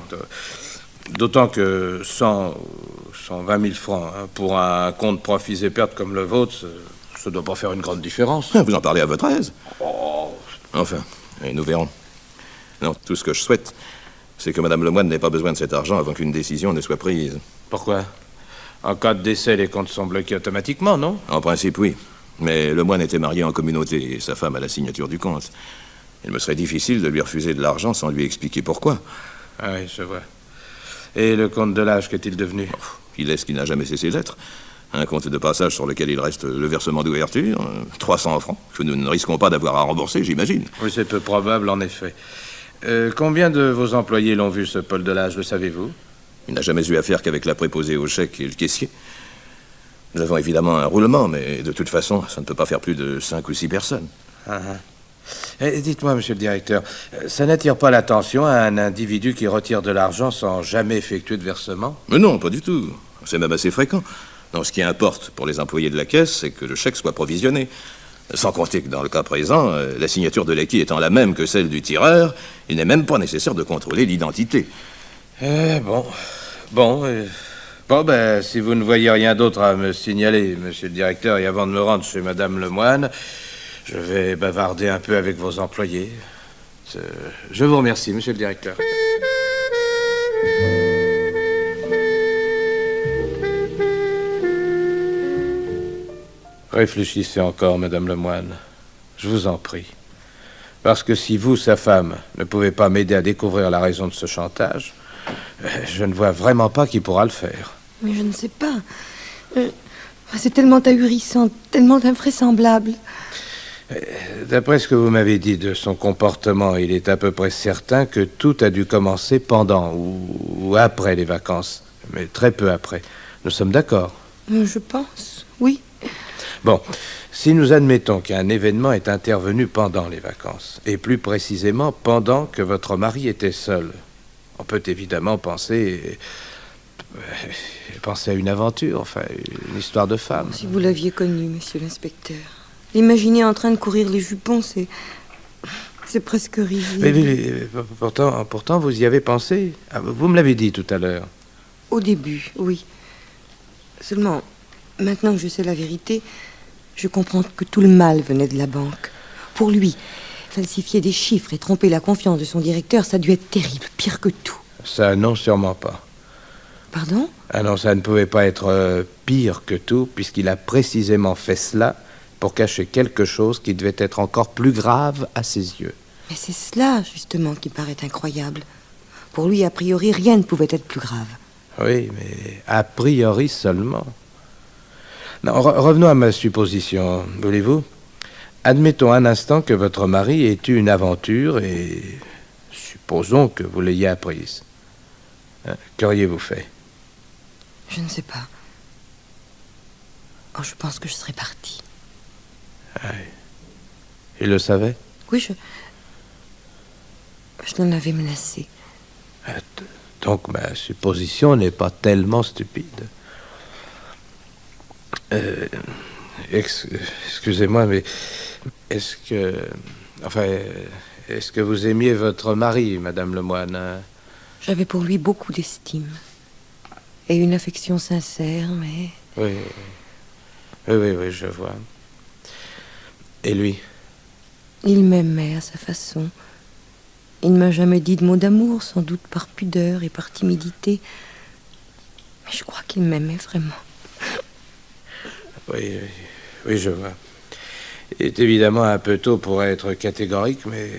D'autant que 120 000 francs pour un compte profits et pertes comme le vôtre, ça ne doit pas faire une grande différence. Vous en parlez à votre aise. Enfin, et nous verrons. Non, tout ce que je souhaite, c'est que Madame Lemoine n'ait pas besoin de cet argent avant qu'une décision ne soit prise. Pourquoi? En cas de décès, les comptes sont bloqués automatiquement, non? En principe, oui. Mais le moine était marié en communauté et sa femme à la signature du comte. Il me serait difficile de lui refuser de l'argent sans lui expliquer pourquoi. Ah oui, je vois. Et le comte de l'âge, qu'est-il devenu? Il est ce qu'il n'a jamais cessé d'être. Un compte de passage sur lequel il reste le versement d'ouverture, 300 francs, que nous ne risquons pas d'avoir à rembourser, j'imagine. Oui, c'est peu probable, en effet. Combien de vos employés l'ont vu, ce Paul de l'âge, le savez-vous? Il n'a jamais eu affaire qu'avec la préposée au chèque et le caissier. Nous avons évidemment un roulement, mais de toute façon, ça ne peut pas faire plus de 5 ou 6 personnes. Dites-moi, monsieur le directeur, ça n'attire pas l'attention à un individu qui retire de l'argent sans jamais effectuer de versement? Mais non, pas du tout. C'est même assez fréquent. Non, ce qui importe pour les employés de la caisse, c'est que le chèque soit provisionné. Sans compter que dans le cas présent, la signature de l'acquis étant la même que celle du tireur, il n'est même pas nécessaire de contrôler l'identité. Ben, si vous ne voyez rien d'autre à me signaler, monsieur le directeur, et avant de me rendre chez madame Lemoine, je vais bavarder un peu avec vos employés. Je vous remercie, monsieur le directeur. Réfléchissez encore, madame Lemoine. Je vous en prie. Parce que si vous, sa femme, ne pouvez pas m'aider à découvrir la raison de ce chantage, je ne vois vraiment pas qui pourra le faire. Mais je ne sais pas. C'est tellement ahurissant, tellement invraisemblable. D'après ce que vous m'avez dit de son comportement, il est à peu près certain que tout a dû commencer pendant ou après les vacances. Mais très peu après. Nous sommes d'accord? Je pense, oui. Bon, si nous admettons qu'un événement est intervenu pendant les vacances, et plus précisément pendant que votre mari était seul, on peut évidemment penser à une aventure, enfin, une histoire de femme. Si vous l'aviez connu, monsieur l'inspecteur. L'imaginer en train de courir les jupons, c'est presque risible. Mais pourtant, vous y avez pensé. Ah, vous me l'avez dit tout à l'heure. Au début, oui. Seulement, maintenant que je sais la vérité, je comprends que tout le mal venait de la banque. Pour lui, falsifier des chiffres et tromper la confiance de son directeur, ça a dû être terrible, pire que tout. Ça, non, sûrement pas. Pardon? Ah non, ça ne pouvait pas être pire que tout, puisqu'il a précisément fait cela pour cacher quelque chose qui devait être encore plus grave à ses yeux. Mais c'est cela, justement, qui paraît incroyable. Pour lui, a priori, rien ne pouvait être plus grave. Oui, mais a priori seulement. Non, revenons à ma supposition, voulez-vous? Admettons un instant que votre mari ait eu une aventure et supposons que vous l'ayez apprise. Qu'auriez-vous fait? Je ne sais pas. Oh, je pense que je serais partie. Oui. Il le savait? Oui, je l'en avais menacé. Donc ma supposition n'est pas tellement stupide. Excusez-moi, mais est-ce que vous aimiez votre mari, madame Lemoine? J'avais pour lui beaucoup d'estime. Et une affection sincère, mais... Oui, je vois. Et lui? Il m'aimait à sa façon. Il ne m'a jamais dit de mots d'amour, sans doute par pudeur et par timidité. Mais je crois qu'il m'aimait vraiment. Oui, je vois. Il est évidemment un peu tôt pour être catégorique, mais...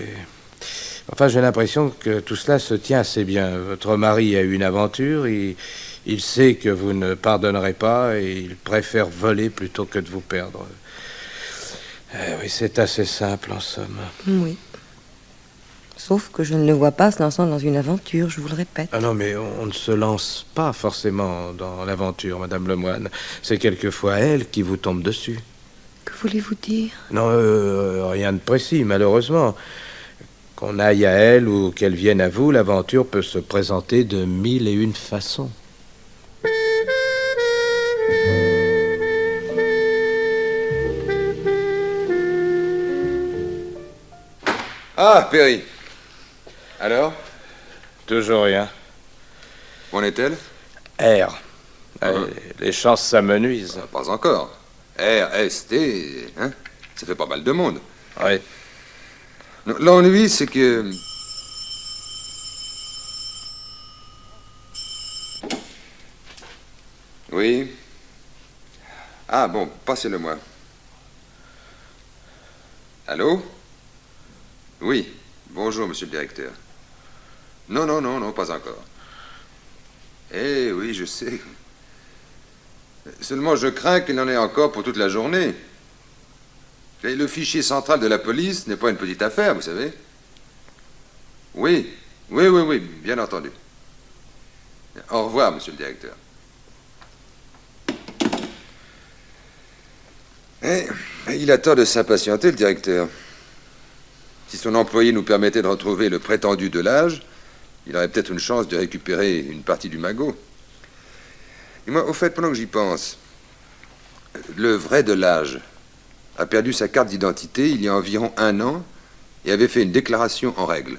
Enfin, j'ai l'impression que tout cela se tient assez bien. Votre mari a eu une aventure, il sait que vous ne pardonnerez pas et il préfère voler plutôt que de vous perdre. Oui, c'est assez simple, en somme. Oui. Sauf que je ne le vois pas se lançant dans une aventure, je vous le répète. Ah non, mais on ne se lance pas forcément dans l'aventure, madame Lemoine. C'est quelquefois elle qui vous tombe dessus. Que voulez-vous dire? Non, rien de précis, malheureusement. Qu'on aille à elle ou qu'elle vienne à vous, l'aventure peut se présenter de 1001 façons. Ah, Perry. Alors? Toujours rien. Où en est-elle? R. Les chances s'amenuisent. Pas encore. R-S-T, hein? Ça fait pas mal de monde. Oui. L'ennui, c'est que... Oui? Ah bon, passez-le-moi. Allô? Oui. Bonjour, monsieur le directeur. Non, pas encore. Eh oui, je sais. Seulement, je crains qu'il n'en ait encore pour toute la journée. Et le fichier central de la police n'est pas une petite affaire, vous savez. Oui, bien entendu. Au revoir, monsieur le directeur. Il a tort de s'impatienter, le directeur. Si son employé nous permettait de retrouver le prétendu de l'âge, il aurait peut-être une chance de récupérer une partie du magot. Et moi, au fait, pendant que j'y pense, le vrai de l'âge a perdu sa carte d'identité il y a environ 1 an et avait fait une déclaration en règle.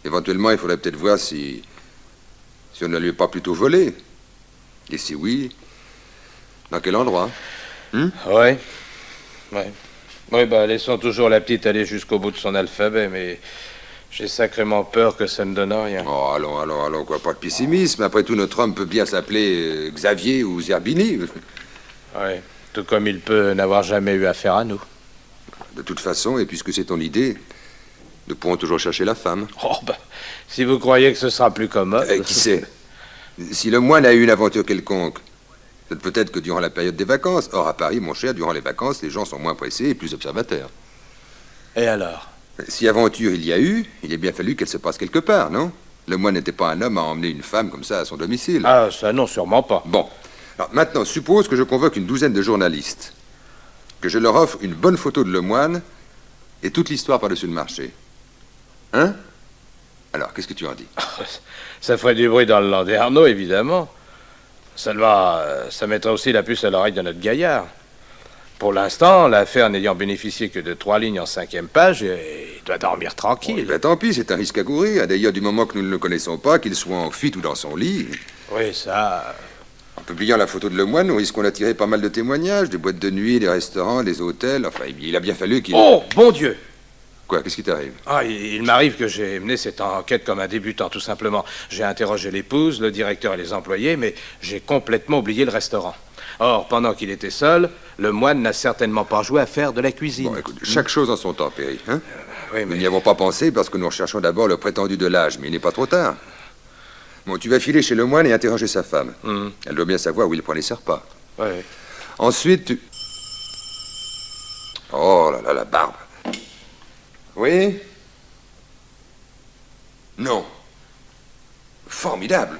Éventuellement, il faudrait peut-être voir si on ne lui a pas plutôt volé. Et si oui, dans quel endroit? Ouais. Oui, laissons toujours la petite aller jusqu'au bout de son alphabet, mais j'ai sacrément peur que ça ne donne rien. Oh, allons, quoi, pas de pessimisme. Après tout, notre homme peut bien s'appeler Xavier ou Zerbini. Oui, tout comme il peut n'avoir jamais eu affaire à nous. De toute façon, et puisque c'est ton idée, nous pourrons toujours chercher la femme. Oh, si vous croyez que ce sera plus commode... Qui sait? Si le moine a eu une aventure quelconque, c'est peut-être que durant la période des vacances. Or, à Paris, mon cher, durant les vacances, les gens sont moins pressés et plus observateurs. Et alors? Si aventure il y a eu, il a bien fallu qu'elle se passe quelque part, non? Le moine n'était pas un homme à emmener une femme comme ça à son domicile. Ah, ça non, sûrement pas. Bon. Alors, maintenant, suppose que je convoque une douzaine de journalistes, que je leur offre une bonne photo de Lemoine et toute l'histoire par-dessus le marché. Hein? Alors, qu'est-ce que tu en dis? Ça ferait du bruit dans le Landerneau, évidemment. Seulement, ça mettrait aussi la puce à l'oreille de notre gaillard. Pour l'instant, l'affaire n'ayant bénéficié que de 3 lignes en 5e page, il doit dormir tranquille. Bon, tant pis, c'est un risque à courir. D'ailleurs, du moment que nous ne le connaissons pas, qu'il soit en fuite ou dans son lit... Oui, ça... En publiant la photo de Lemoine, nous risquons d'attirer pas mal de témoignages, des boîtes de nuit, des restaurants, des hôtels. Enfin, il a bien fallu qu'il... Oh, bon Dieu! Quoi, qu'est-ce qui t'arrive? Ah, il m'arrive que j'ai mené cette enquête comme un débutant, tout simplement. J'ai interrogé l'épouse, le directeur et les employés, mais j'ai complètement oublié le restaurant. Or, pendant qu'il était seul, le moine n'a certainement pas joué à faire de la cuisine. Bon, écoute, chaque chose en son temps, Perry, hein? Oui, mais... Nous n'y avons pas pensé parce que nous recherchons d'abord le prétendu de l'âge, mais il n'est pas trop tard. Bon, tu vas filer chez le moine et interroger sa femme. Elle doit bien savoir où il prend les repas. Oui. Ensuite, tu... Oh là là, la barbe. Oui? Non. Formidable.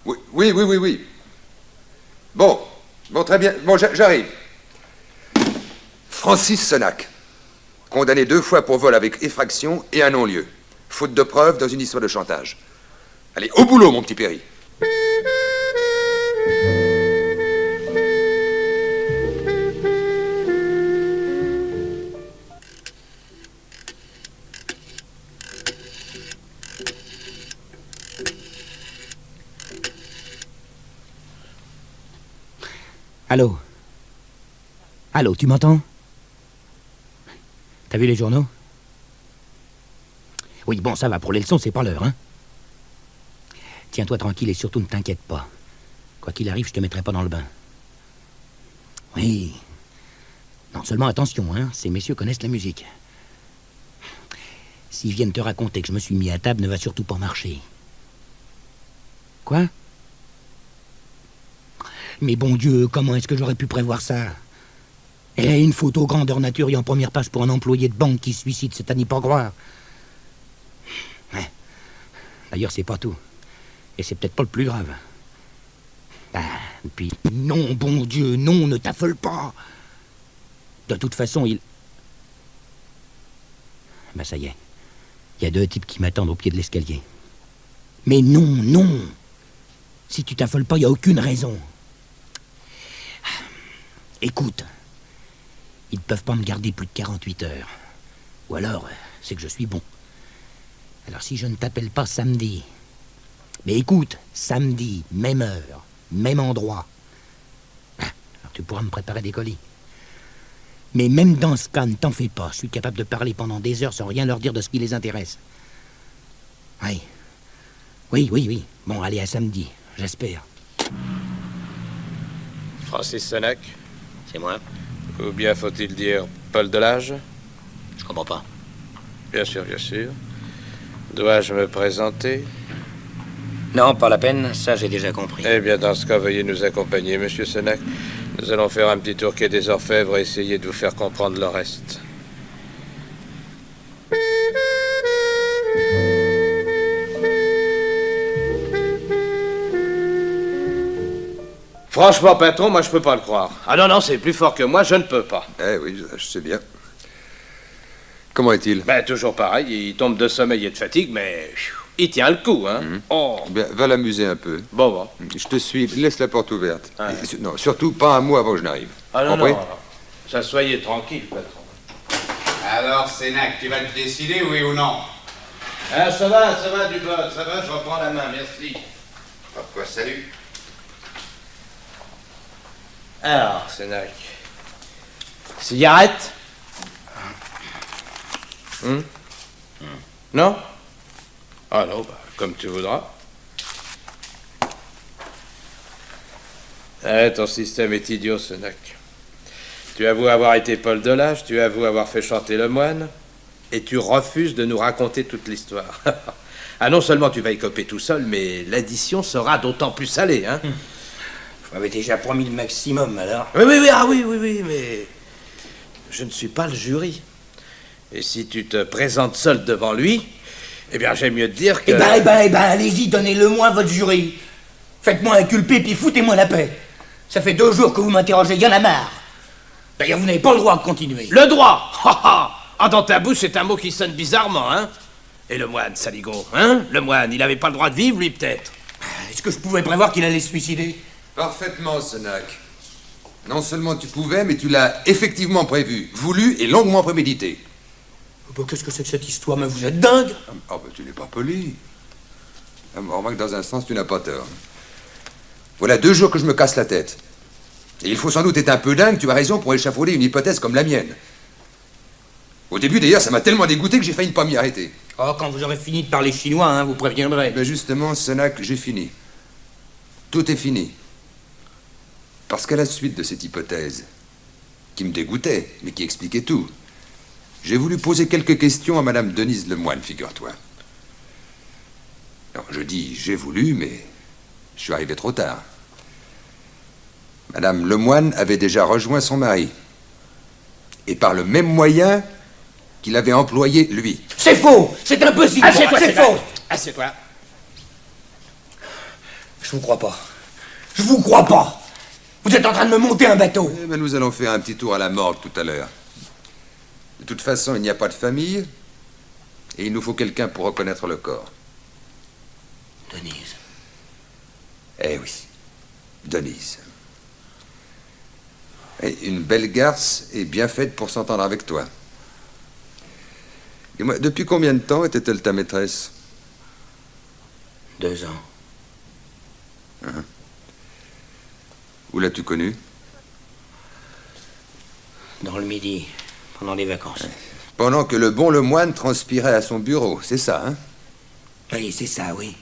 Oui. Bon, très bien. Bon, j'arrive. Francis Senac, condamné 2 fois pour vol avec effraction et un non-lieu. Faute de preuve dans une histoire de chantage. Allez, au boulot, mon petit Perry. Allô, tu m'entends? T'as vu les journaux? Oui, bon, ça va, pour les leçons, c'est pas l'heure, hein? Tiens-toi tranquille et surtout ne t'inquiète pas. Quoi qu'il arrive, je te mettrai pas dans le bain. Oui. Non, seulement attention, hein, ces messieurs connaissent la musique. S'ils viennent te raconter que je me suis mis à table, ne va surtout pas marcher. Quoi? Mais bon Dieu, comment est-ce que j'aurais pu prévoir ça? Et une photo grandeur nature et en première page pour un employé de banque qui se suicide, c'est à n'y pas croire. Ouais. D'ailleurs, c'est pas tout. Et c'est peut-être pas le plus grave. Puis, non, bon Dieu, non, ne t'affole pas. De toute façon, ça y est. Il y a 2 types qui m'attendent au pied de l'escalier. Mais non. Si tu t'affoles pas, il n'y a aucune raison. Écoute, ils ne peuvent pas me garder plus de 48 heures. Ou alors, c'est que je suis bon. Alors si je ne t'appelle pas samedi... Mais écoute, samedi, même heure, même endroit. Alors tu pourras me préparer des colis. Mais même dans ce cas, ne t'en fais pas. Je suis capable de parler pendant des heures sans rien leur dire de ce qui les intéresse. Oui. Bon, allez, à samedi, j'espère. Francis Senac? C'est moi. Ou bien faut-il dire Paul Delage? Je comprends pas. Bien sûr, bien sûr. Dois-je me présenter? Non, pas la peine, ça j'ai déjà compris. Eh bien, dans ce cas, veuillez nous accompagner, monsieur Senac. Nous allons faire un petit tour quai des Orfèvres et essayer de vous faire comprendre le reste. Franchement, patron, moi je peux pas le croire. Ah non, non, c'est plus fort que moi, je ne peux pas. Eh oui, je sais bien. Comment est-il? Ben, toujours pareil, il tombe de sommeil et de fatigue, mais il tient le coup, hein. Oh. Bien, va l'amuser un peu. Bon. Je te suis, laisse la porte ouverte. Ouais. Non, surtout pas un mot avant que je n'arrive. Ah non, Compris? non. Ça, soyez tranquille, patron. Alors, Sénac, tu vas te décider, oui ou non? Ah, ça va, Dubot, ça va, je reprends la main, merci. Papa, salut. Alors, Sénac. Cigarette? Non? Ah non, bah, comme tu voudras. Ton système est idiot, Sénac. Tu avoues avoir été Paul Delage, tu avoues avoir fait chanter le moine, et tu refuses de nous raconter toute l'histoire. Ah, non seulement tu vas écoper tout seul, mais l'addition sera d'autant plus salée, hein? Vous m'avez déjà promis le maximum, alors. Oui, mais je ne suis pas le jury. Et si tu te présentes seul devant lui, eh bien, j'aime mieux te dire que... Eh ben, allez-y, donnez-le-moi, votre jury. Faites-moi inculper, puis foutez-moi la paix. Ça fait 2 jours que vous m'interrogez, y en a marre. D'ailleurs, vous n'avez pas le droit de continuer. Le droit! Ah, dans ta bouche, c'est un mot qui sonne bizarrement, hein? Et le moine, Saligaud, hein? Le moine, il n'avait pas le droit de vivre, lui, peut-être? Est-ce que je pouvais prévoir qu'il allait se suicider? Parfaitement, Senac. Non seulement tu pouvais, mais tu l'as effectivement prévu, voulu et longuement prémédité. Bah, qu'est-ce que c'est que cette histoire? Mais vous êtes dingue! Ah, ben tu n'es pas poli. Ah, bon, remarque, dans un sens, tu n'as pas tort. Voilà 2 jours que je me casse la tête. Et il faut sans doute être un peu dingue, tu as raison, pour échafauder une hypothèse comme la mienne. Au début, d'ailleurs, ça m'a tellement dégoûté que j'ai failli ne pas m'y arrêter. Oh, quand vous aurez fini de parler chinois, hein, vous préviendrez. Mais justement, Senac, j'ai fini. Tout est fini. Parce qu'à la suite de cette hypothèse, qui me dégoûtait, mais qui expliquait tout, j'ai voulu poser quelques questions à Madame Denise Lemoine, figure-toi. Non, je dis j'ai voulu, mais je suis arrivé trop tard. Madame Lemoine avait déjà rejoint son mari. Et par le même moyen qu'il avait employé, lui. C'est faux! C'est impossible! Assieds-toi, C'est Sénac. faux! Assieds-toi. Je vous crois pas. Je vous crois pas! Vous êtes en train de me monter un bateau! Eh ben, nous allons faire un petit tour à la morgue tout à l'heure. De toute façon, il n'y a pas de famille, et il nous faut quelqu'un pour reconnaître le corps. Denise. Eh oui, Denise. Et une belle garce et bien faite pour s'entendre avec toi. Et moi, depuis combien de temps était-elle ta maîtresse? 2 ans. Où l'as-tu connue? Dans le Midi, pendant les vacances. Pendant que le bon Lemoine transpirait à son bureau, c'est ça, hein? Oui, c'est ça, oui.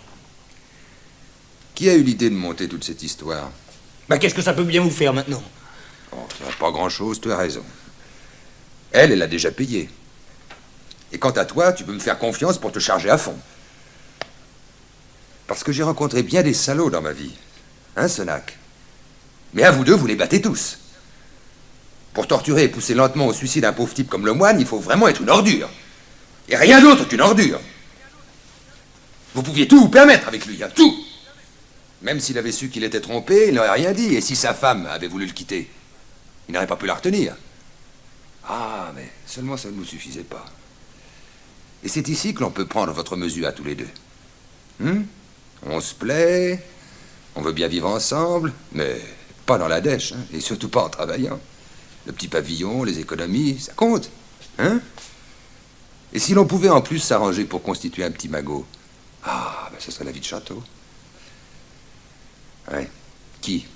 Qui a eu l'idée de monter toute cette histoire? Bah, qu'est-ce que ça peut bien vous faire maintenant? Oh, ça va pas grand-chose, tu as raison. Elle a déjà payé. Et quant à toi, tu peux me faire confiance pour te charger à fond. Parce que j'ai rencontré bien des salauds dans ma vie. Hein, Senac? Mais à vous deux, vous les battez tous. Pour torturer et pousser lentement au suicide un pauvre type comme le moine, il faut vraiment être une ordure. Et rien d'autre qu'une ordure. Vous pouviez tout vous permettre avec lui, hein, tout. Même s'il avait su qu'il était trompé, il n'aurait rien dit. Et si sa femme avait voulu le quitter, il n'aurait pas pu la retenir. Ah, mais seulement ça ne nous suffisait pas. Et c'est ici que l'on peut prendre votre mesure à tous les deux. On se plaît, on veut bien vivre ensemble, mais pas dans la dèche, hein, et surtout pas en travaillant. Le petit pavillon, les économies, ça compte, hein? Et si l'on pouvait en plus s'arranger pour constituer un petit magot, ah, ben ce serait la vie de château. Ouais. Qui?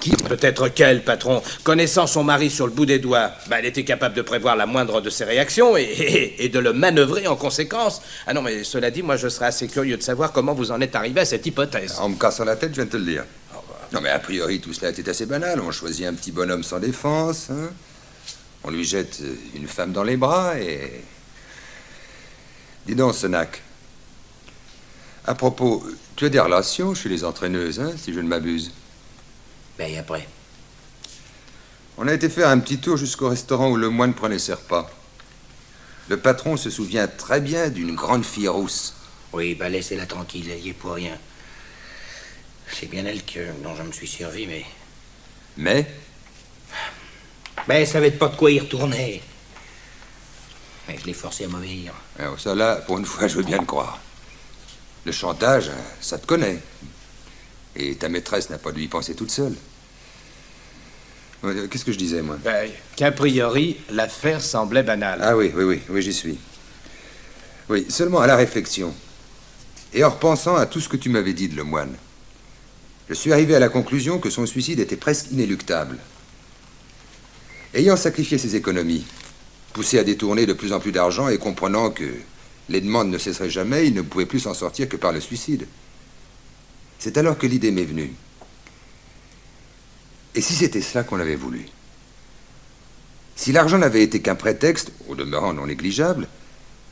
Qui? Peut-être qu'elle, patron, connaissant son mari sur le bout des doigts, elle était capable de prévoir la moindre de ses réactions et de le manœuvrer en conséquence. Ah non, mais cela dit, moi je serais assez curieux de savoir comment vous en êtes arrivé à cette hypothèse. En me cassant la tête, je viens de te le dire. Non, mais a priori, tout cela était assez banal. On choisit un petit bonhomme sans défense, hein. On lui jette une femme dans les bras et... Dis donc, Senac. À propos, tu as des relations chez les entraîneuses, hein, si je ne m'abuse. Ben, et après? On a été faire un petit tour jusqu'au restaurant où le moine prenait ses repas. Le patron se souvient très bien d'une grande fille rousse. Oui, ben laissez-la tranquille, elle y est pour rien. C'est bien elle dont je me suis servi, mais... Mais Ben, elle savait pas de quoi y retourner. Mais je l'ai forcé à m'obéir. alors ça là, pour une fois, je veux bien le croire. Le chantage, ça te connaît. Et ta maîtresse n'a pas dû y penser toute seule. Qu'est-ce que je disais, moi? Ben, qu'a priori, l'affaire semblait banale. Ah oui, j'y suis. Oui, seulement à la réflexion. Et en repensant à tout ce que tu m'avais dit de le moine, je suis arrivé à la conclusion que son suicide était presque inéluctable. Ayant sacrifié ses économies, poussé à détourner de plus en plus d'argent et comprenant que les demandes ne cesseraient jamais, il ne pouvait plus s'en sortir que par le suicide. C'est alors que l'idée m'est venue. Et si c'était cela qu'on avait voulu? Si l'argent n'avait été qu'un prétexte, au demeurant non négligeable,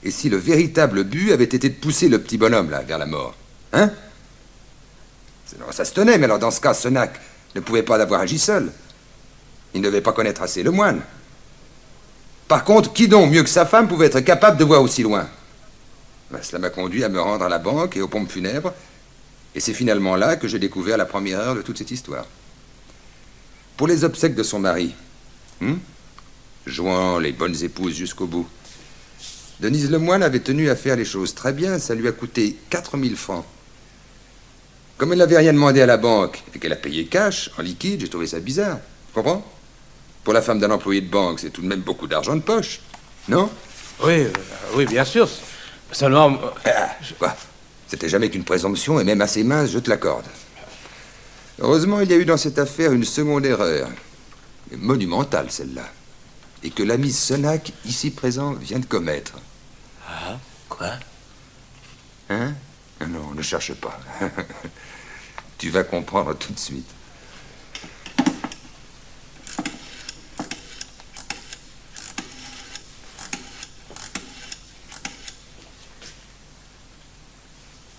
et si le véritable but avait été de pousser le petit bonhomme, là, vers la mort? Hein? Ça se tenait, mais alors dans ce cas, Senac ne pouvait pas l'avoir agi seul. Il ne devait pas connaître assez le moine. Par contre, qui donc, mieux que sa femme, pouvait être capable de voir aussi loin? Ben, cela m'a conduit à me rendre à la banque et aux pompes funèbres, et c'est finalement là que j'ai découvert la première heure de toute cette histoire. Pour les obsèques de son mari, jouant les bonnes épouses jusqu'au bout, Denise Lemoine avait tenu à faire les choses très bien. Ça lui a coûté 4000 francs. Comme elle n'avait rien demandé à la banque et qu'elle a payé cash, en liquide, j'ai trouvé ça bizarre. Tu comprends? Pour la femme d'un employé de banque, c'est tout de même beaucoup d'argent de poche, non? Oui, oui, bien sûr. Seulement... Quoi? C'était jamais qu'une présomption, et même assez mince, je te l'accorde. Heureusement, il y a eu dans cette affaire une seconde erreur, monumentale celle-là, et que l'ami Senac, ici présent, vient de commettre. Ah, quoi? Hein? Non, ne cherche pas. Tu vas comprendre tout de suite.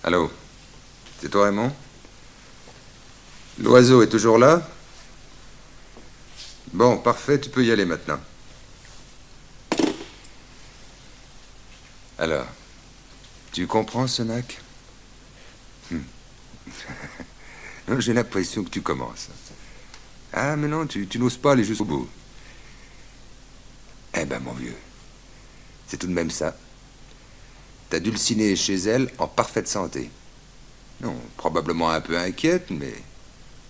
Allô? C'est toi, Raymond? L'oiseau est toujours là? Bon, parfait, tu peux y aller maintenant. Alors, tu comprends, Senac? Non, j'ai l'impression que tu commences. Ah, mais non, tu n'oses pas aller jusqu'au bout. Eh ben, mon vieux, c'est tout de même ça. T'as Dulcinée chez elle en parfaite santé. Non, probablement un peu inquiète, mais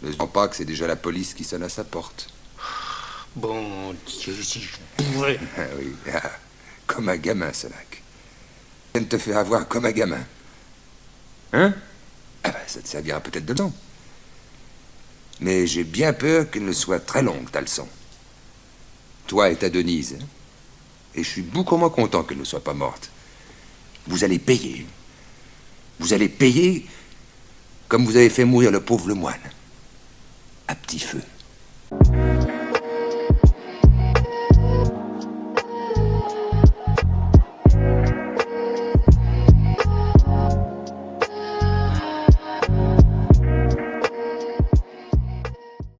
ne sens pas que c'est déjà la police qui sonne à sa porte. Bon Dieu, si je pouvais... Ah oui, comme un gamin, Senac. Tu viens de te faire avoir comme un gamin. Hein? Ah ben, ça te servira peut-être de leçon. Mais j'ai bien peur qu'elle ne soit très longue, ta leçon. Toi et ta Denise, hein? Et je suis beaucoup moins content qu'elle ne soit pas morte. Vous allez payer. Vous allez payer comme vous avez fait mourir le pauvre Lemoine. À petit feu.